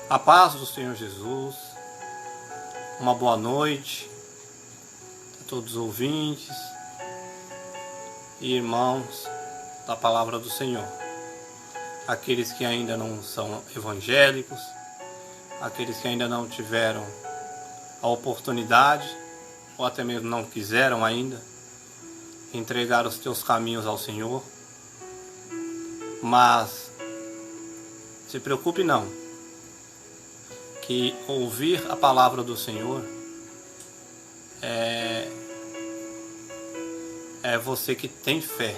A paz do Senhor Jesus, uma boa noite a todos os ouvintes e irmãos da Palavra do Senhor. Aqueles que ainda não são evangélicos, aqueles que ainda não tiveram a oportunidade, ou até mesmo não quiseram ainda, entregar os teus caminhos ao Senhor. Mas se preocupe não, que ouvir a palavra do Senhor é você que tem fé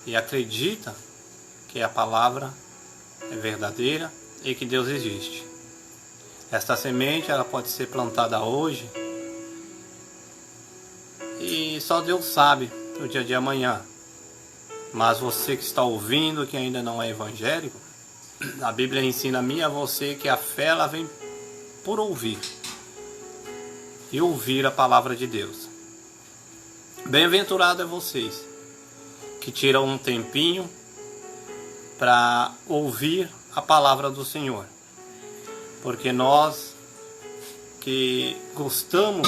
e acredita que a palavra é verdadeira e que Deus existe. Esta semente ela pode ser plantada hoje e só Deus sabe o dia de amanhã. Mas você que está ouvindo, que ainda não é evangélico, a Bíblia ensina a mim e a você que a fé ela vem por ouvir. E ouvir a palavra de Deus. Bem-aventurado é vocês que tiram um tempinho para ouvir a palavra do Senhor. Porque nós que gostamos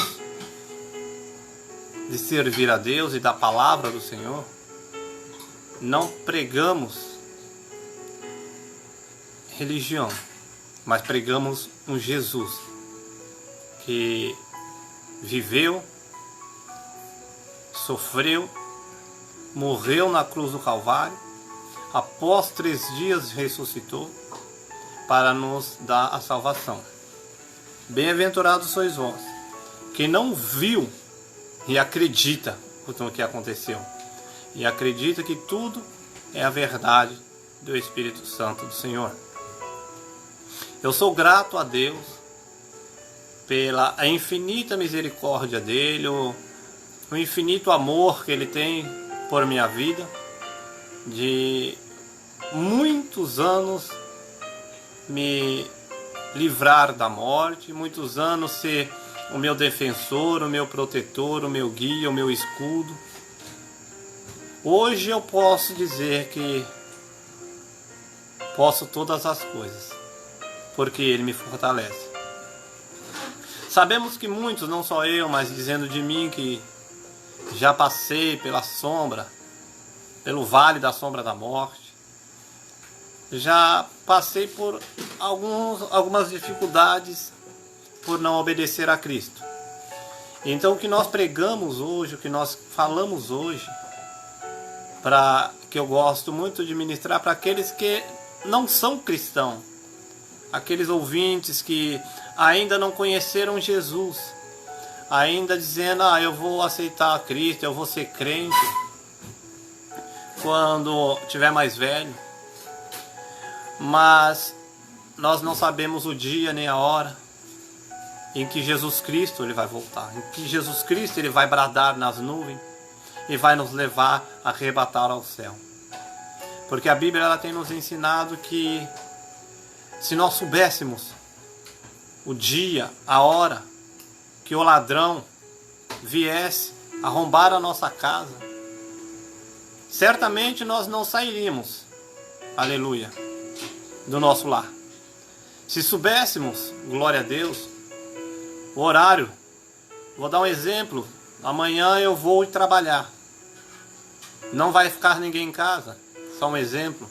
de servir a Deus e da palavra do Senhor, não pregamos religião, mas pregamos um Jesus que viveu, sofreu, morreu na cruz do Calvário, após 3 dias ressuscitou para nos dar a salvação. Bem-aventurados sois vós, que não viu e acredita no que aconteceu, e acredita que tudo é a verdade do Espírito Santo do Senhor. Eu sou grato a Deus pela infinita misericórdia dele, o infinito amor que ele tem por minha vida, de muitos anos me livrar da morte, muitos anos ser o meu defensor, o meu protetor, o meu guia, o meu escudo. Hoje eu posso dizer que posso todas as coisas, porque Ele me fortalece. Sabemos que muitos, não só eu, mas dizendo de mim que já passei pela sombra, pelo vale da sombra da morte, já passei por algumas dificuldades por não obedecer a Cristo. Então o que nós pregamos hoje, o que nós falamos hoje, que eu gosto muito de ministrar para aqueles que não são cristãos, aqueles ouvintes que ainda não conheceram Jesus, ainda dizendo, eu vou aceitar a Cristo, eu vou ser crente quando tiver mais velho. Mas nós não sabemos o dia nem a hora em que Jesus Cristo ele vai voltar, em que Jesus Cristo ele vai bradar nas nuvens e vai nos levar a arrebatar ao céu. Porque a Bíblia ela tem nos ensinado que se nós soubéssemos o dia, a hora que o ladrão viesse arrombar a nossa casa, certamente nós não sairíamos, aleluia, do nosso lar. Se soubéssemos, glória a Deus, o horário, vou dar um exemplo, amanhã eu vou trabalhar, não vai ficar ninguém em casa, só um exemplo,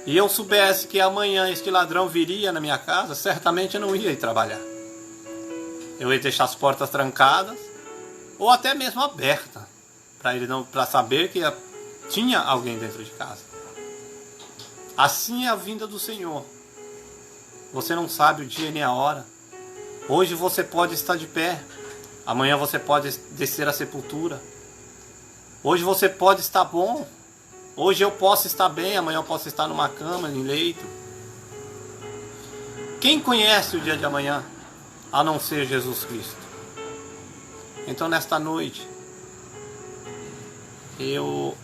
e eu soubesse que amanhã este ladrão viria na minha casa, certamente eu não ia ir trabalhar. Eu ia deixar as portas trancadas, ou até mesmo abertas, para saber que tinha alguém dentro de casa. Assim é a vinda do Senhor. Você não sabe o dia nem a hora. Hoje você pode estar de pé, amanhã você pode descer à sepultura. Hoje você pode estar bom, hoje eu posso estar bem, amanhã eu posso estar numa cama, em leito. Quem conhece o dia de amanhã, a não ser Jesus Cristo? Então nesta noite, eu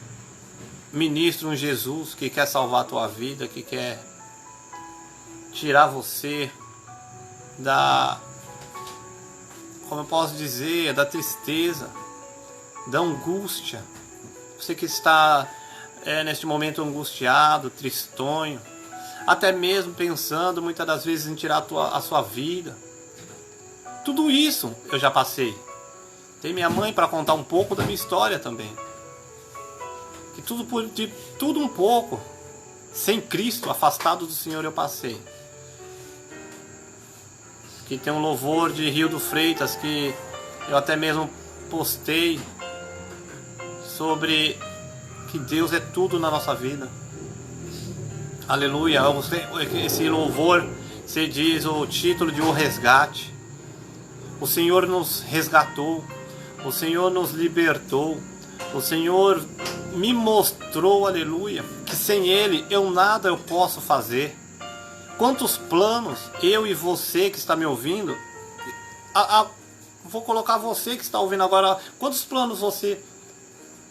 ministro um Jesus que quer salvar a tua vida, que quer tirar você como eu posso dizer, da tristeza, da angústia. Você que está neste momento angustiado, tristonho, até mesmo pensando muitas das vezes em tirar a sua vida. Tudo isso eu já passei. Tem minha mãe para contar um pouco da minha história também. Que tudo um pouco, sem Cristo, afastado do Senhor, eu passei. Que tem um louvor de Rio do Freitas que eu até mesmo postei sobre que Deus é tudo na nossa vida. Aleluia. Esse louvor, se diz o título de O Resgate. O Senhor nos resgatou, o Senhor nos libertou, o Senhor me mostrou, aleluia, que sem Ele nada eu posso fazer. Quantos planos eu e você que está me ouvindo, vou colocar você que está ouvindo agora, quantos planos você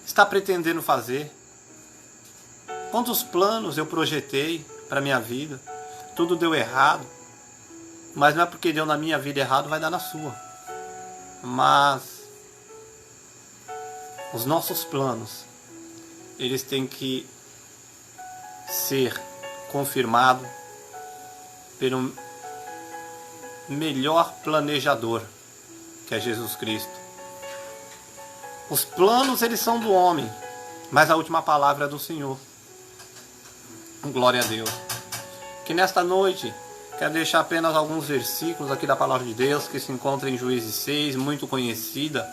está pretendendo fazer? Quantos planos eu projetei para minha vida? Tudo deu errado. Mas não é porque deu na minha vida errado, vai dar na sua. Mas os nossos planos, eles têm que ser confirmados pelo melhor planejador, que é Jesus Cristo. Os planos, eles são do homem, mas a última palavra é do Senhor. Glória a Deus. Que nesta noite, quero deixar apenas alguns versículos aqui da palavra de Deus, que se encontra em Juízes 6, muito conhecida.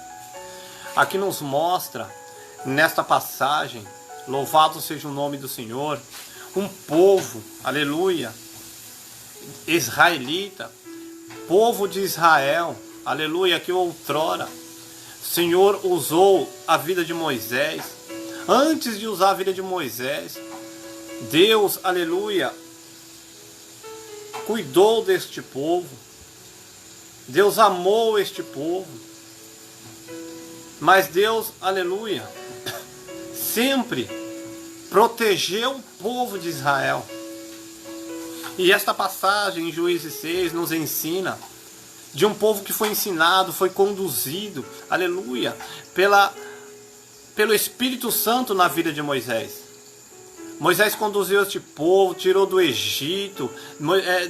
Aqui nos mostra, nesta passagem, louvado seja o nome do Senhor, um povo, aleluia, israelita, povo de Israel, aleluia, que outrora o Senhor usou a vida de Moisés. Antes de usar a vida de Moisés, Deus, aleluia, cuidou deste povo. Deus amou este povo. Mas Deus, aleluia, sempre protegeu o povo de Israel. E esta passagem em Juízes 6 nos ensina de um povo que foi ensinado, foi conduzido, aleluia, pelo Espírito Santo na vida de Moisés. Moisés conduziu este povo, tirou do Egito.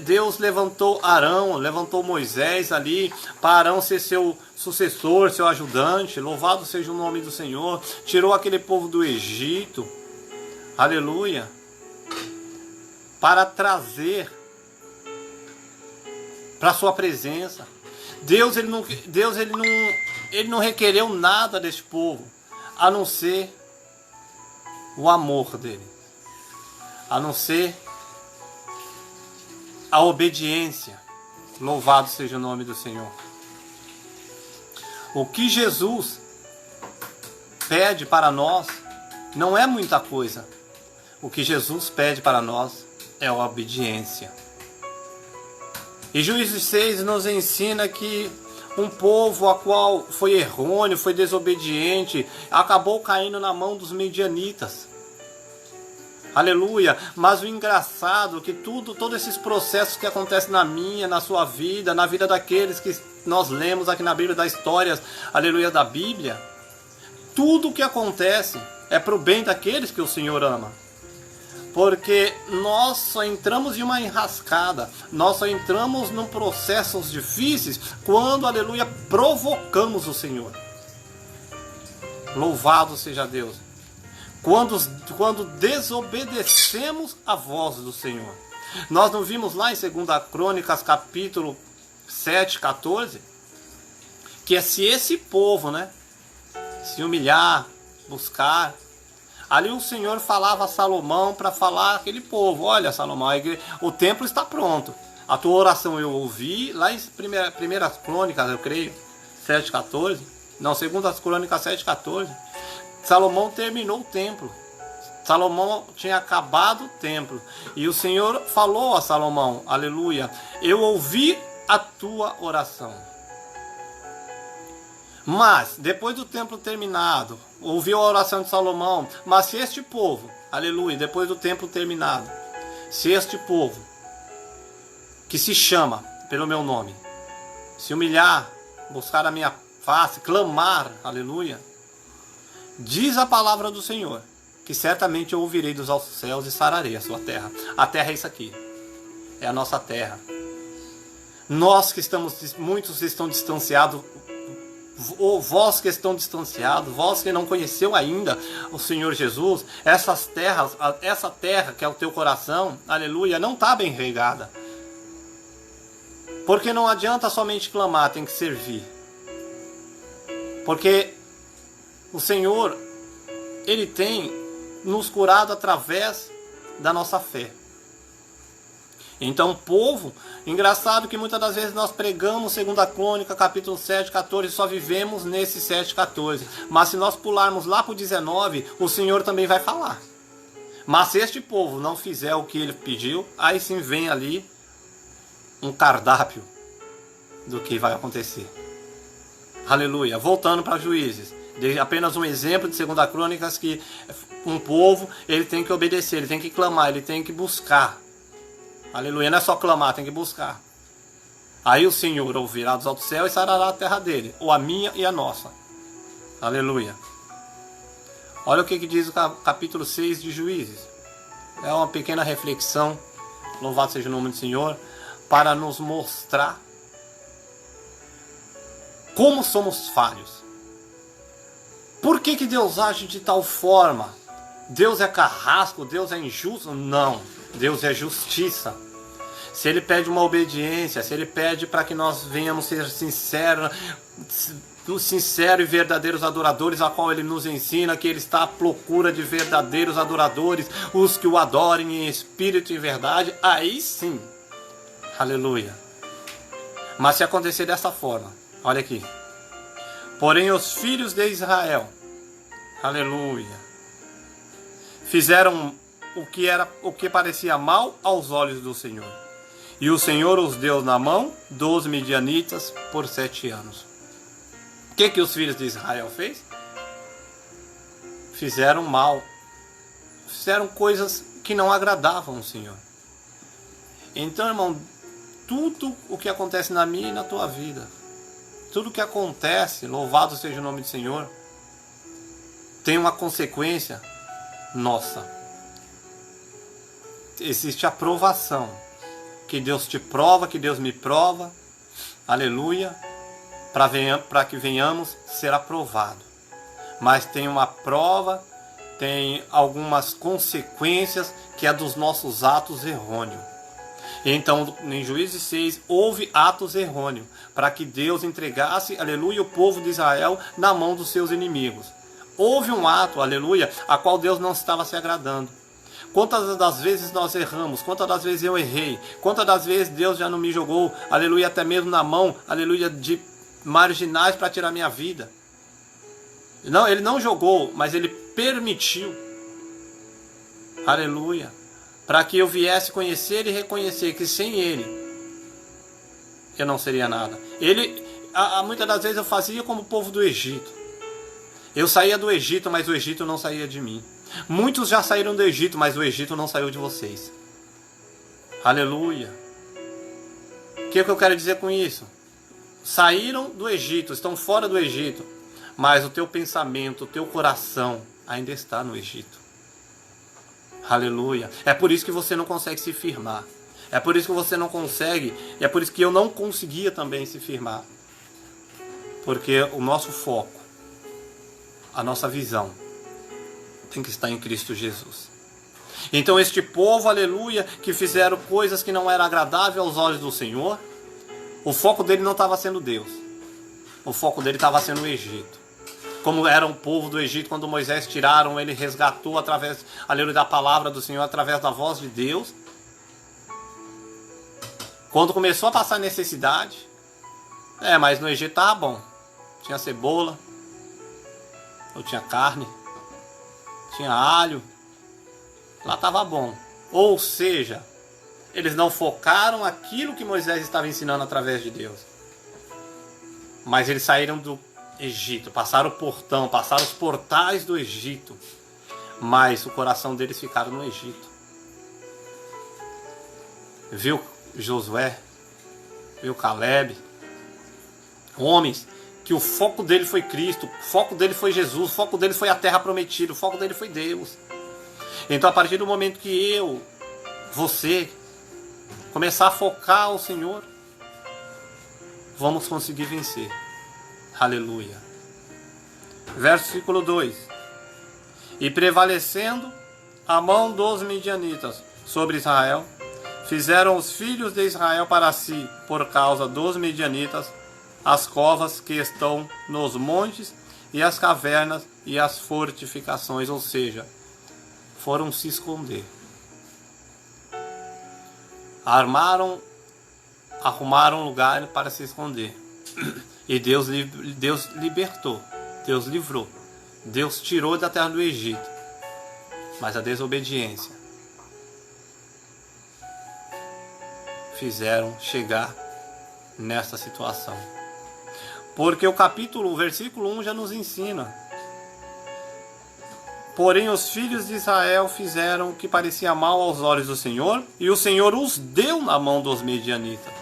Deus levantou Arão, levantou Moisés ali, para Arão ser seu sucessor, seu ajudante. Louvado seja o nome do Senhor. Tirou aquele povo do Egito, aleluia, para trazer para a sua presença. Deus ele não requereu nada deste povo, a não ser o amor dele, a não ser a obediência. Louvado seja o nome do Senhor. O que Jesus pede para nós não é muita coisa. O que Jesus pede para nós é a obediência. E Juízes 6 nos ensina que um povo a qual foi errôneo, foi desobediente, acabou caindo na mão dos medianitas. Aleluia. Mas o engraçado é que todos esses processos que acontecem na minha, na sua vida, na vida daqueles que nós lemos aqui na Bíblia, das histórias, aleluia, da Bíblia, tudo o que acontece é para o bem daqueles que o Senhor ama. Porque nós só entramos em uma enrascada, nós só entramos num processos difíceis quando, aleluia, provocamos o Senhor. Louvado seja Deus. Quando desobedecemos a voz do Senhor. Nós não vimos lá em 2 Crônicas, capítulo 7, 14, que é se esse povo, né, se humilhar, buscar. Ali o Senhor falava a Salomão para falar àquele povo: olha, Salomão, o templo está pronto. A tua oração eu ouvi lá em 1 Crônicas, eu creio, 7,14. Não, 2 Crônicas 7,14. Salomão terminou o templo. Salomão tinha acabado o templo. E o Senhor falou a Salomão, aleluia, eu ouvi a tua oração. Mas, depois do templo terminado, ouviu a oração de Salomão, mas se este povo, aleluia, depois do templo terminado, se este povo, que se chama pelo meu nome, se humilhar, buscar a minha face, clamar, aleluia, diz a palavra do Senhor, que certamente eu ouvirei dos altos céus e sararei a sua terra. A terra é isso aqui. É a nossa terra. Nós que estamos, muitos estão distanciados, ou vós que estão distanciados, vós que não conheceu ainda o Senhor Jesus, essas terras, essa terra que é o teu coração, aleluia, não está bem regada. Porque não adianta somente clamar, tem que servir. Porque o Senhor, Ele tem nos curado através da nossa fé. Então o povo, engraçado que muitas das vezes nós pregamos 2 Crônica, capítulo 7, 14, só vivemos nesse 7, 14. Mas se nós pularmos lá para o 19, o Senhor também vai falar. Mas se este povo não fizer o que ele pediu, aí sim vem ali um cardápio do que vai acontecer. Aleluia. Voltando para Juízes. Dei apenas um exemplo de 2 Crônicas que um povo, ele tem que obedecer, ele tem que clamar, ele tem que buscar. Aleluia, não é só clamar, tem que buscar. Aí o Senhor ouvirá dos altos céus e sarará a terra dele, ou a minha e a nossa. Aleluia. Olha o que diz o capítulo 6 de Juízes. É uma pequena reflexão, louvado seja o nome do Senhor, para nos mostrar como somos falhos. Por que Deus age de tal forma? Deus é carrasco, Deus é injusto? Não, Deus é justiça. Se Ele pede uma obediência, se Ele pede para que nós venhamos ser sinceros e verdadeiros adoradores, a qual Ele nos ensina que Ele está à procura de verdadeiros adoradores, os que o adorem em espírito e em verdade, aí sim, aleluia. Mas se acontecer dessa forma, olha aqui, porém os filhos de Israel, aleluia, fizeram o que parecia mal aos olhos do Senhor. E o Senhor os deu na mão dos midianitas por 7 anos. O que os filhos de Israel fez? Fizeram mal. Fizeram coisas que não agradavam ao Senhor. Então, irmão, tudo o que acontece na minha e na tua vida, tudo o que acontece, louvado seja o nome do Senhor, tem uma consequência nossa. Existe a provação, que Deus te prova, que Deus me prova, aleluia, para que venhamos ser aprovado. Mas tem uma prova, tem algumas consequências que é dos nossos atos errôneos. Então, em Juízes 6, houve atos errôneos, para que Deus entregasse, aleluia, o povo de Israel na mão dos seus inimigos. Houve um ato, aleluia, a qual Deus não estava se agradando. Quantas das vezes nós erramos, quantas das vezes eu errei, quantas das vezes Deus já não me jogou, aleluia, até mesmo na mão, aleluia, de marginais para tirar minha vida. Não, Ele não jogou, mas Ele permitiu, aleluia, para que eu viesse conhecer e reconhecer que sem Ele, eu não seria nada. Muitas das vezes eu fazia como o povo do Egito. Eu saía do Egito, mas o Egito não saía de mim. Muitos já saíram do Egito, mas o Egito não saiu de vocês. Aleluia. O que eu quero dizer com isso? Saíram do Egito, estão fora do Egito, mas o teu pensamento, o teu coração ainda está no Egito. Aleluia. É por isso que você não consegue se firmar. É por isso que você não consegue, e é por isso que eu não conseguia também se firmar. Porque o nosso foco, a nossa visão, tem que estar em Cristo Jesus. Então este povo, aleluia, que fizeram coisas que não eram agradáveis aos olhos do Senhor, o foco dele não estava sendo Deus. O foco dele estava sendo o Egito. Como era um povo do Egito, quando Moisés tiraram, ele resgatou através, aleluia, da palavra do Senhor, através da voz de Deus. Quando começou a passar necessidade, mas no Egito estava bom. Tinha cebola, ou tinha carne, tinha alho, lá estava bom. Ou seja, eles não focaram aquilo que Moisés estava ensinando através de Deus. Mas eles saíram do Egito, passaram o portão, passaram os portais do Egito, mas o coração deles ficaram no Egito. Viu Josué, viu Caleb, homens que o foco dele foi Cristo, o foco dele foi Jesus, o foco dele foi a terra prometida, o foco dele foi Deus. Então, a partir do momento que você, começar a focar o Senhor, vamos conseguir vencer. Aleluia. Versículo 2. E prevalecendo a mão dos midianitas sobre Israel, fizeram os filhos de Israel para si, por causa dos midianitas, as covas que estão nos montes e as cavernas e as fortificações, ou seja, foram se esconder. Armaram, arrumaram um lugar para se esconder. E Deus libertou, Deus livrou, Deus tirou da terra do Egito. Mas a desobediência fizeram chegar nesta situação. Porque o versículo 1 já nos ensina. Porém os filhos de Israel fizeram o que parecia mal aos olhos do Senhor, e o Senhor os deu na mão dos medianitas.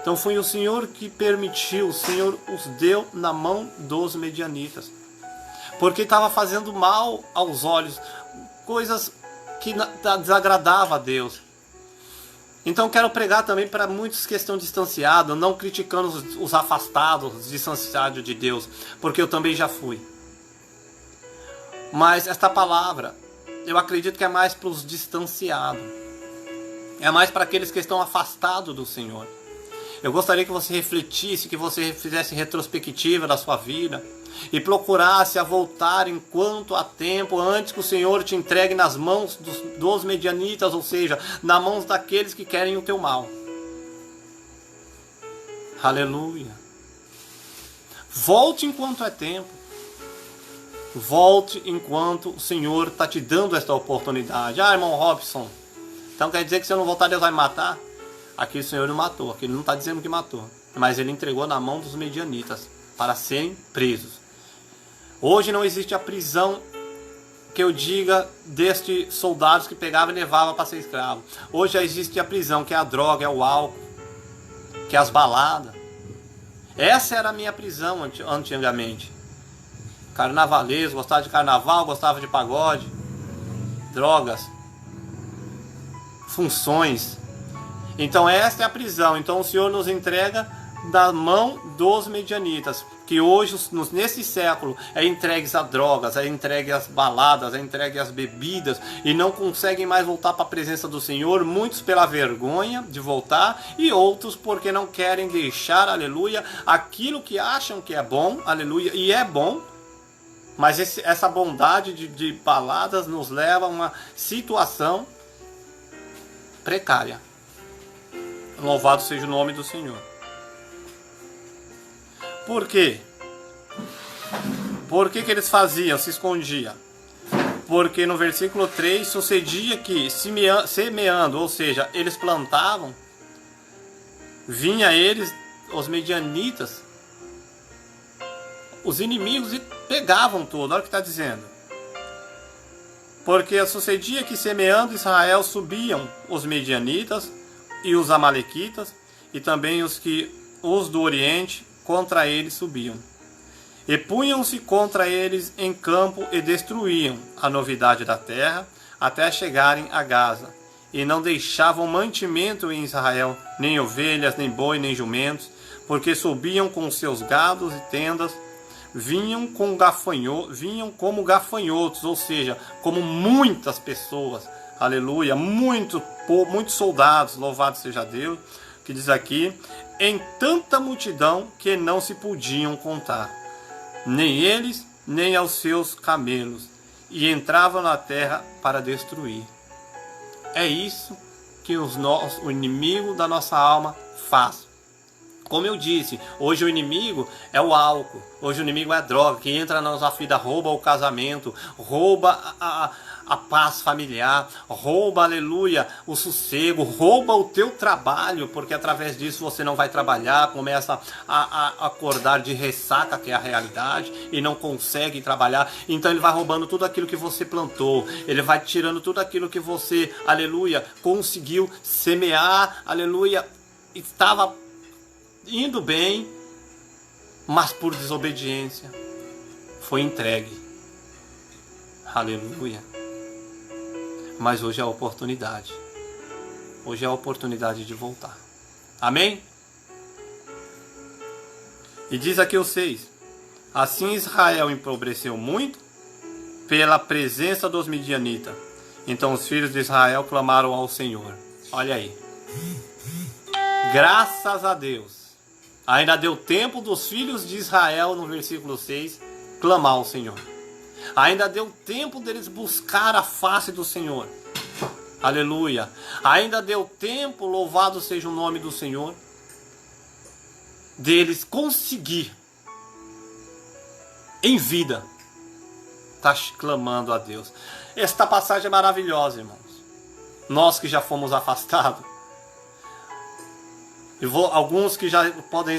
Então foi o Senhor que permitiu, o Senhor os deu na mão dos medianitas. Porque estava fazendo mal aos olhos, coisas que desagradavam a Deus. Então quero pregar também para muitos que estão distanciados, não criticando os afastados, distanciados de Deus, porque eu também já fui. Mas esta palavra, eu acredito que é mais para os distanciados. É mais para aqueles que estão afastados do Senhor. Eu gostaria que você refletisse, que você fizesse retrospectiva da sua vida e procurasse a voltar enquanto há tempo, antes que o Senhor te entregue nas mãos dos medianitas, ou seja, nas mãos daqueles que querem o teu mal. Aleluia. Volte enquanto é tempo. Volte enquanto o Senhor está te dando esta oportunidade. Ah, irmão Robson, então quer dizer que se eu não voltar, Deus vai me matar? Aqui o Senhor não matou, aqui ele não está dizendo que matou, mas ele entregou na mão dos medianitas para serem presos. Hoje não existe a prisão que eu diga destes soldados que pegavam e levavam para ser escravo. Hoje já existe a prisão, que é a droga, é o álcool, que é as baladas. Essa era a minha prisão antigamente. Carnavalesco, gostava de carnaval, gostava de pagode, drogas, funções. Então esta é a prisão. Então o Senhor nos entrega da mão dos medianitas, que hoje, nesse século, é entregues a drogas, é entregue às baladas, é entregue às bebidas, e não conseguem mais voltar para a presença do Senhor, muitos pela vergonha de voltar, e outros porque não querem deixar, aleluia, aquilo que acham que é bom, aleluia, e é bom, mas essa bondade de baladas nos leva a uma situação precária. Louvado seja o nome do Senhor. Por quê? Por que eles faziam, se escondiam? Porque no versículo 3 sucedia que, semeando, ou seja, eles plantavam, vinha eles, os medianitas, os inimigos, e pegavam tudo. Olha o que está dizendo. Porque sucedia que, semeando Israel, subiam os medianitas e os amalequitas, e também os do Oriente, contra eles subiam. E punham-se contra eles em campo e destruíam a novidade da terra, até chegarem a Gaza. E não deixavam mantimento em Israel, nem ovelhas, nem boi, nem jumentos, porque subiam com seus gados e tendas, vinham como gafanhotos, ou seja, como muitas pessoas, aleluia, muitos soldados, louvado seja Deus, que diz aqui, em tanta multidão que não se podiam contar, nem eles, nem aos seus camelos, e entravam na terra para destruir. É isso que o inimigo da nossa alma faz. Como eu disse, hoje o inimigo é o álcool, hoje o inimigo é a droga, que entra na nossa vida, rouba o casamento, rouba a paz familiar, rouba, aleluia, o sossego, rouba o teu trabalho, porque através disso você não vai trabalhar, começa a acordar de ressaca, que é a realidade, e não consegue trabalhar. Então ele vai roubando tudo aquilo que você plantou, ele vai tirando tudo aquilo que você, aleluia, conseguiu semear, aleluia, estava indo bem, mas por desobediência foi entregue. Aleluia. Mas hoje é a oportunidade. Hoje é a oportunidade de voltar. Amém? E diz aqui o 6. Assim Israel empobreceu muito pela presença dos midianitas. Então os filhos de Israel clamaram ao Senhor. Olha aí. Graças a Deus. Ainda deu tempo dos filhos de Israel, no versículo 6, clamar ao Senhor. Ainda deu tempo deles buscar a face do Senhor. Aleluia. Ainda deu tempo, louvado seja o nome do Senhor, deles conseguir, em vida, estar clamando a Deus. Esta passagem é maravilhosa, irmãos. Nós que já fomos afastados. Alguns que já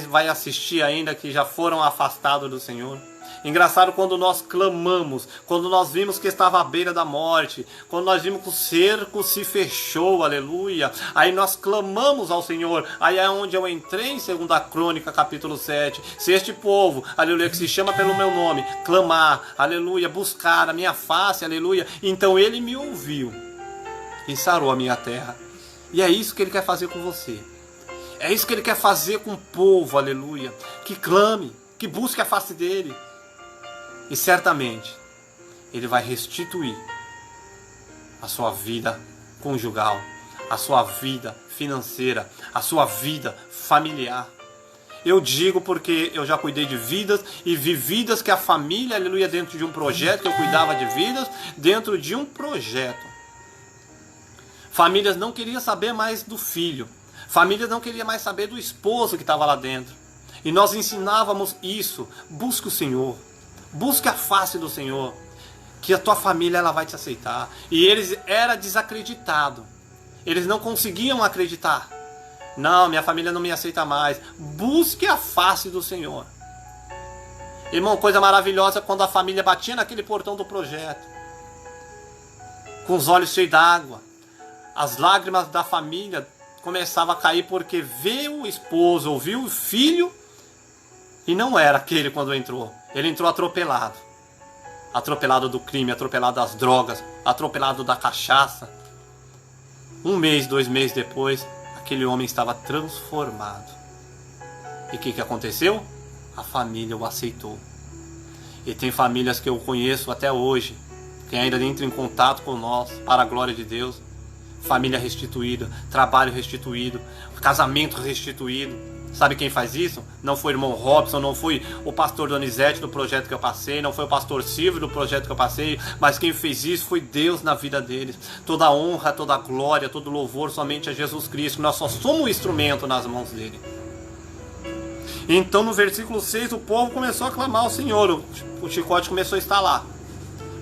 vai assistir ainda, que já foram afastados do Senhor. Engraçado, quando nós clamamos, quando nós vimos que estava à beira da morte, quando nós vimos que o cerco se fechou, aleluia, aí nós clamamos ao Senhor. Aí é onde eu entrei em 2 Crônica, capítulo 7. Se este povo, aleluia, que se chama pelo meu nome, clamar, aleluia, buscar a minha face, aleluia, então ele me ouviu e sarou a minha terra. E é isso que ele quer fazer com você. É isso que ele quer fazer com o povo, aleluia, que clame, que busque a face dele. E certamente ele vai restituir a sua vida conjugal, a sua vida financeira, a sua vida familiar. Eu digo porque eu já cuidei de vidas e vi vidas que a família, aleluia, dentro de um projeto, que eu cuidava de vidas dentro de um projeto. Famílias não queriam saber mais do filho. Famílias não queriam mais saber do esposo que estava lá dentro. E nós ensinávamos isso. Busque o Senhor. Busque a face do Senhor. Que a tua família ela vai te aceitar. E eles eram desacreditados. Eles não conseguiam acreditar. Não, minha família não me aceita mais. Busque a face do Senhor. Irmão, coisa maravilhosa quando a família batia naquele portão do projeto. Com os olhos cheios d'água. As lágrimas da família começava a cair porque viu o esposo, ouviu o filho e não era aquele quando entrou. Ele entrou atropelado. Atropelado do crime, atropelado das drogas, atropelado da cachaça. 1 mês, 2 meses depois, aquele homem estava transformado. E o que aconteceu? A família o aceitou. E tem famílias que eu conheço até hoje, que ainda entram em contato com nós, para a glória de Deus. Família restituída, trabalho restituído, casamento restituído. Sabe quem faz isso? Não foi o irmão Robson, não foi o pastor Donizete do projeto que eu passei, não foi o pastor Silvio do projeto que eu passei, mas quem fez isso foi Deus na vida deles. Toda a honra, toda a glória, todo o louvor somente a Jesus Cristo. Nós só somos um instrumento nas mãos dele. Então no versículo 6 o povo começou a clamar ao Senhor. O chicote começou a estalar.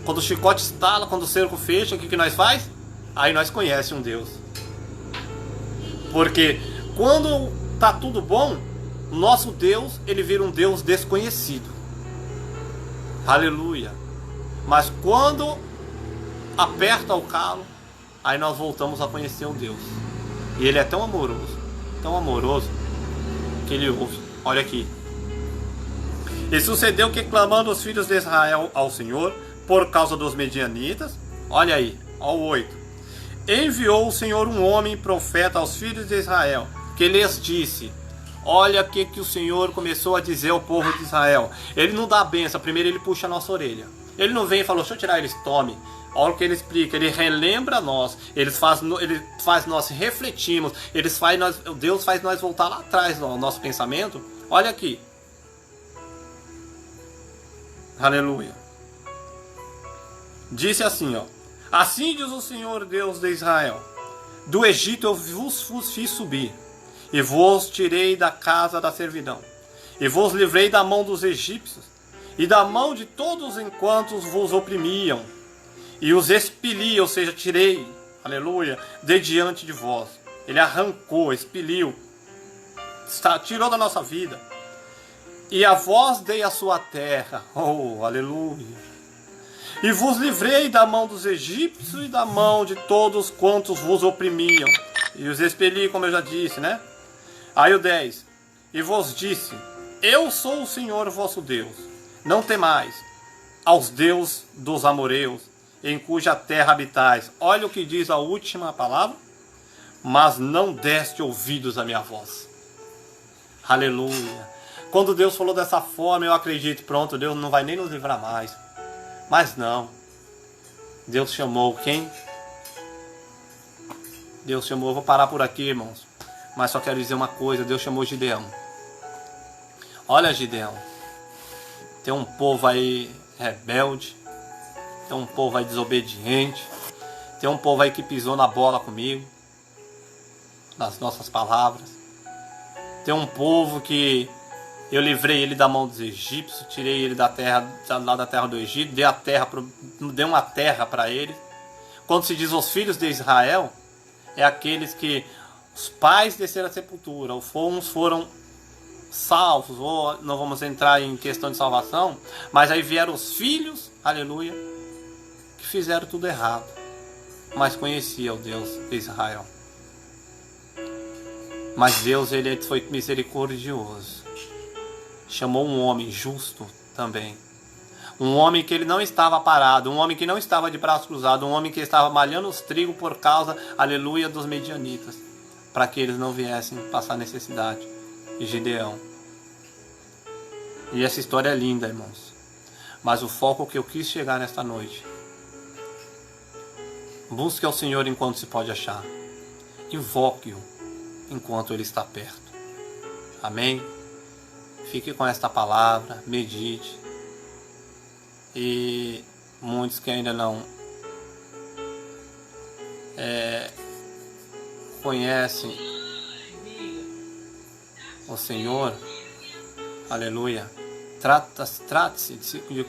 Quando o chicote estala, quando o cerco fecha, o que nós faz? Aí nós conhecemos um Deus. Porque quando está tudo bom, nosso Deus, ele vira um Deus desconhecido. Aleluia. Mas quando aperta o calo, aí nós voltamos a conhecer um Deus. E ele é tão amoroso, que ele ouve. Olha aqui. E sucedeu que, clamando os filhos de Israel ao Senhor, por causa dos medianitas, olha aí, ao 8. Enviou o Senhor um homem profeta aos filhos de Israel, que lhes disse, olha o que o Senhor começou a dizer ao povo de Israel. Ele não dá a benção, primeiro ele puxa a nossa orelha. Ele não vem e fala, deixa eu tirar eles, tome. Olha o que ele explica, ele relembra nós, ele faz nós refletirmos, Deus faz nós voltar lá atrás no nosso pensamento. Olha aqui. Aleluia. Disse assim, ó. Assim diz o Senhor Deus de Israel, do Egito eu vos fiz subir, e vos tirei da casa da servidão, e vos livrei da mão dos egípcios, e da mão de todos enquanto vos oprimiam, e os expeli, ou seja, tirei, aleluia, de diante de vós. Ele arrancou, expeliu, tirou da nossa vida, e a vós dei a sua terra, oh, aleluia. E vos livrei da mão dos egípcios e da mão de todos quantos vos oprimiam. E os expeli, como eu já disse, né? Aí o 10. E vos disse, eu sou o Senhor vosso Deus. Não temais aos deuses dos amoreus, em cuja terra habitais. Olha o que diz a última palavra. Mas não deste ouvidos à minha voz. Aleluia. Quando Deus falou dessa forma, eu acredito, pronto, Deus não vai nem nos livrar mais. Mas não. Deus chamou quem? Deus chamou, eu vou parar por aqui, irmãos. Mas só quero dizer uma coisa, Deus chamou Gideão. Olha, Gideão. Tem um povo aí rebelde. Tem um povo aí desobediente. Tem um povo aí que pisou na bola comigo. Nas nossas palavras. Tem um povo que eu livrei ele da mão dos egípcios, tirei ele da terra, lá da terra do Egito, dei uma terra para ele. Quando se diz os filhos de Israel, é aqueles que os pais desceram à sepultura, uns foram salvos, ou não vamos entrar em questão de salvação, mas aí vieram os filhos, aleluia, que fizeram tudo errado, mas conhecia o Deus de Israel. Mas Deus, ele foi misericordioso. Chamou um homem justo também. Um homem que ele não estava parado, um homem que não estava de braços cruzados, um homem que estava malhando os trigos por causa, aleluia, dos medianitas, para que eles não viessem passar necessidade. Gideão. E essa história é linda, irmãos. Mas o foco que eu quis chegar nesta noite: busque ao Senhor enquanto se pode achar. Invoque-o enquanto Ele está perto. Amém? Fique com esta palavra, medite. E muitos que ainda não conhecem o Senhor, aleluia, trate-se de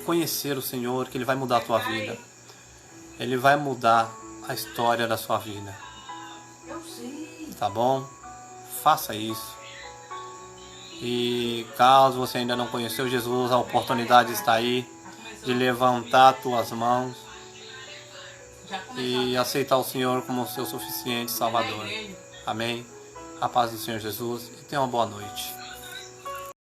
conhecer o Senhor, que Ele vai mudar a tua vida. Ele vai mudar a história da sua vida. Tá bom? Faça isso. E caso você ainda não conheceu Jesus, a oportunidade está aí de levantar tuas mãos e aceitar o Senhor como o seu suficiente Salvador. Amém? A paz do Senhor Jesus e tenha uma boa noite.